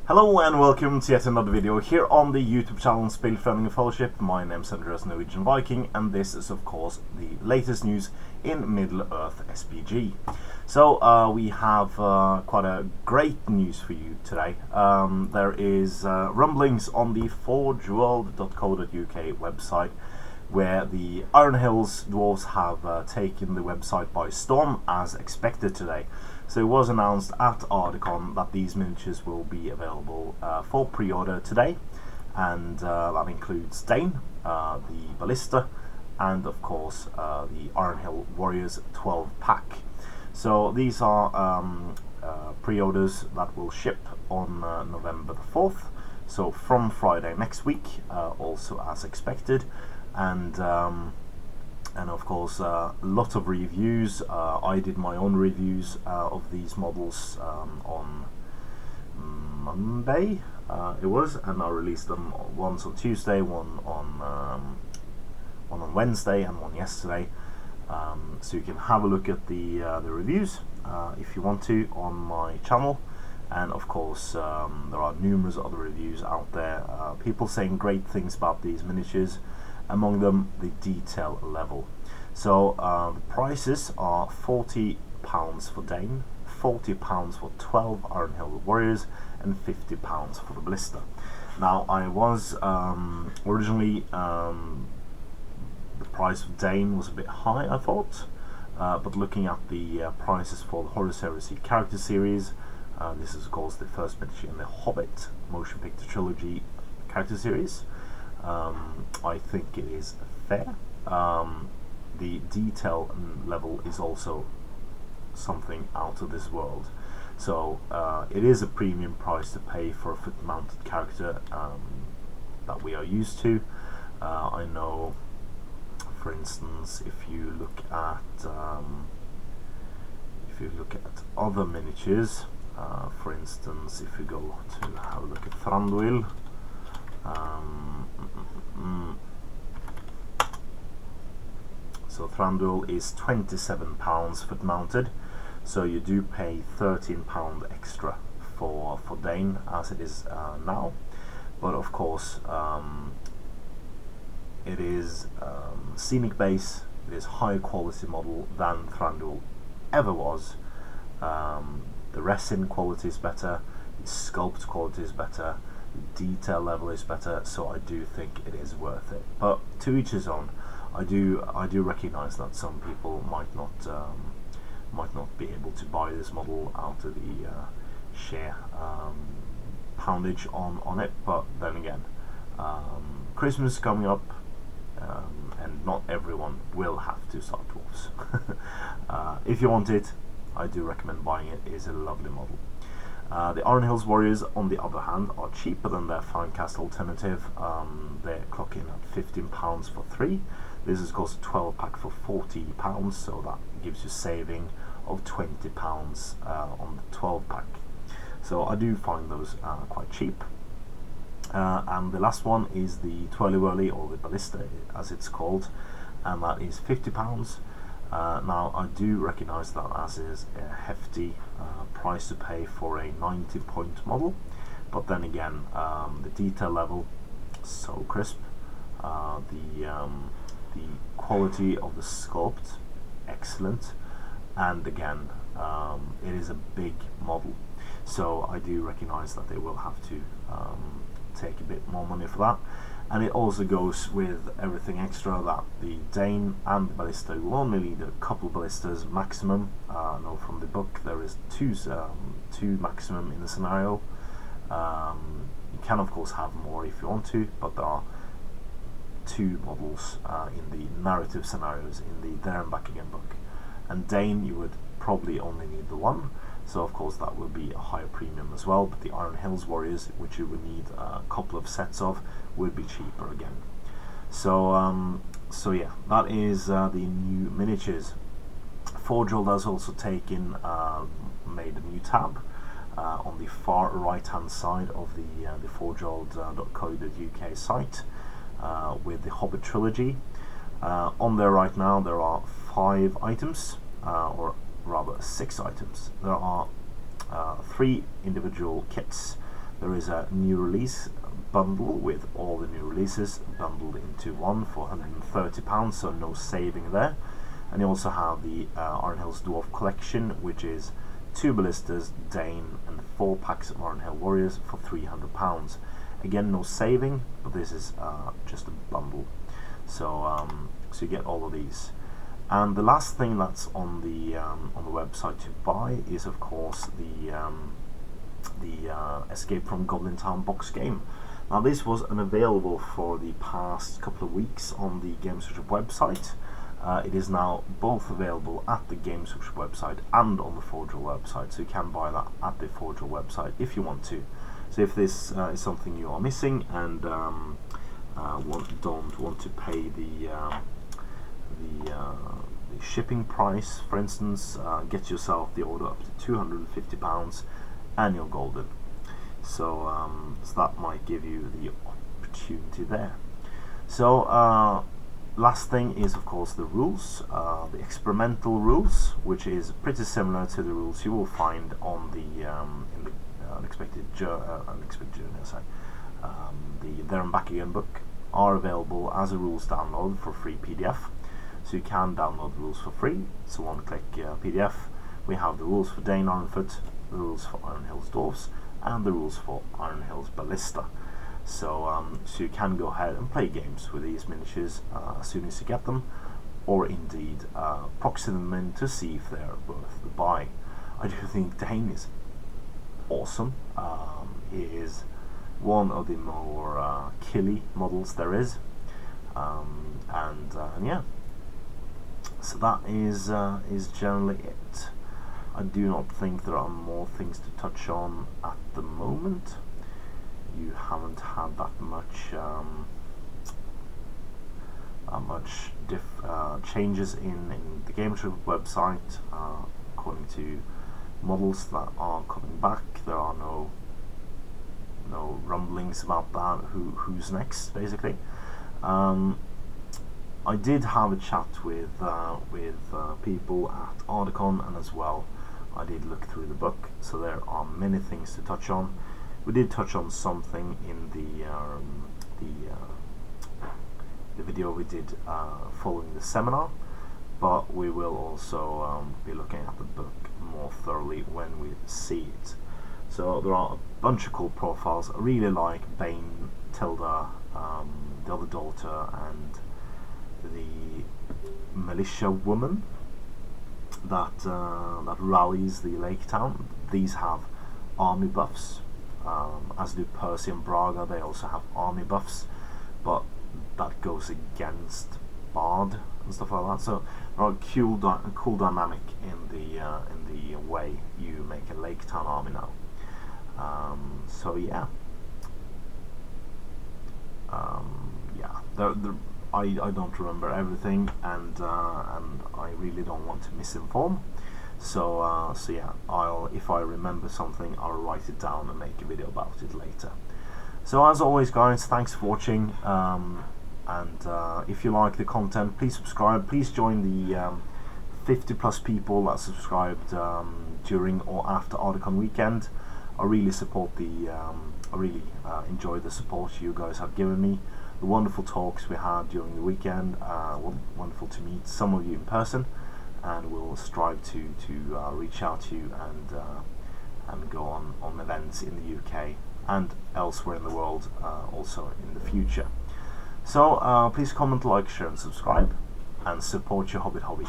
Hello and welcome to yet another video here on the YouTube channel Spillfriending Fellowship. My name is Andreas Norwegian Viking, and this is of course the latest news in Middle-earth SBG. So we have quite a great news for you today. There is rumblings on the forgeworld.co.uk website where the Iron Hills dwarves have taken the website by storm as expected today. So it was announced at Ardicon that these miniatures will be available for pre-order today, and that includes Dane, the Ballista, and of course the Iron Hill Warriors 12 pack. So these are pre-orders that will ship on November the 4th, so from Friday next week, also as expected. And of course a lot of reviews. I did my own reviews of these models on Monday it was, and I released them once on Tuesday, one on Wednesday, and one yesterday. So you can have a look at the reviews if you want to on my channel. And of course there are numerous other reviews out there, people saying great things about these miniatures, among them the detail level. So the prices are £40 for Dane, £40 for 12 Iron Hill Warriors, and £50 for the Ballista. Now I was originally the price of Dane was a bit high, I thought, but looking at the prices for the Horus Heresy character series, this is of course the first miniature in the Hobbit motion picture trilogy character series, I think it is fair. The detail level is also something out of this world, so it is a premium price to pay for a foot-mounted character that we are used to. I know, for instance, if you look at other miniatures, for instance, if you go to have a look at Thranduil. So Thranduil is £27 foot mounted, so you do pay £13 extra for Dane as it is now. But of course it is scenic base, it is higher quality model than Thranduil ever was. The resin quality is better, the sculpt quality is better, the detail level is better, so I do think it is worth it. But to each his own. I do recognise that some people might not be able to buy this model out of the sheer poundage on it. But then again, Christmas is coming up, and not everyone will have to start dwarves. If you want it, I do recommend buying it. It is a lovely model. The Iron Hills Warriors, on the other hand, are cheaper than their Finecast alternative. They're clocking at £15 for 3. This is of course a 12 pack for £40, so that gives you saving of £20 on the 12 pack. So I do find those quite cheap. And the last one is the Twirly Whirly, or the Ballista as it's called, and that is £50. Now I do recognise that as is a hefty price to pay for a 90-point model, but then again, the detail level so crisp, the quality of the sculpt excellent, and again it is a big model, so I do recognise that they will have to take a bit more money for that. And it also goes with everything extra that the Dane and the Ballista will only need a couple ballistas maximum. I know from the book there is two maximum in the scenario. You can of course have more if you want to, but there are 2 models in the narrative scenarios in the There and Back Again book. And Dane, you would probably only need the 1, so of course that will be a higher premium as well. But the Iron Hills Warriors, which you would need a couple of sets of, would be cheaper again. So so yeah, that is the new miniatures. Forgeworld has also made a new tab on the far right hand side of the forgeworld.co.uk site with the Hobbit trilogy. On there right now there are 5 items, or rather 6 items. There are 3 individual kits There is a new release bundle with all the new releases bundled into one for £130, so no saving there. And you also have the Iron Hills Dwarf Collection, which is 2 Ballistas, Dane, and 4 packs of Iron Hill Warriors for £300. Again, no saving, but this is just a bundle. So so you get all of these. And the last thing that's on the website to buy is, of course, the Escape from Goblin Town box game. Now, this was unavailable for the past couple of weeks on the Games Workshop website. It is now both available at the Games Workshop website and on the Forger website, so you can buy that at the Forger website if you want to. So if this is something you are missing and don't want to pay the shipping price, for instance, get yourself the order up to £250 and you're golden. So, so that might give you the opportunity there. So last thing is, of course, the rules, the experimental rules, which is pretty similar to the rules you will find on the in the Unexpected Journey. The There and Back Again book are available as a rules download for free PDF, so you can download the rules for free. So one-click PDF. We have the rules for Dane Ironfoot, the rules for Iron Hills Dwarfs, and the rules for Iron Hills Ballista. So so you can go ahead and play games with these miniatures as soon as you get them, or indeed proxy them in to see if they're worth the buy. I do think Dane is awesome. He is one of the more killy models there is, and yeah. So that is generally it. I do not think there are more things to touch on at the moment. You haven't had that much changes in the Game Workshop website. According to models that are coming back, there are no rumblings about that. Who's next, basically. I did have a chat with people at Ardicon, and as well I did look through the book, so there are many things to touch on. We did touch on something in the video we did following the seminar, but we will also be looking at the book more thoroughly when we see it. So there are a bunch of cool profiles. I really like Bane, Tilda, the other daughter, and the militia woman that rallies the lake town. These have army buffs, as do Percy and Braga. They also have army buffs, but that goes against Bard and stuff like that. So there are a cool dynamic in the way you make a lake town army now. So yeah, I don't remember everything, and I really don't want to misinform. So so yeah, if I remember something, I'll write it down and make a video about it later. So as always, guys, thanks for watching, and if you like the content, please subscribe. Please join the 50+ people that subscribed during or after Ardicon weekend. I really support I really enjoy the support you guys have given me. The wonderful talks we had during the weekend. Wonderful to meet some of you in person, and we'll strive to reach out to you and go on events in the UK and elsewhere in the world also in the future. So please comment, like, share and subscribe, and support your Hobbit hobby.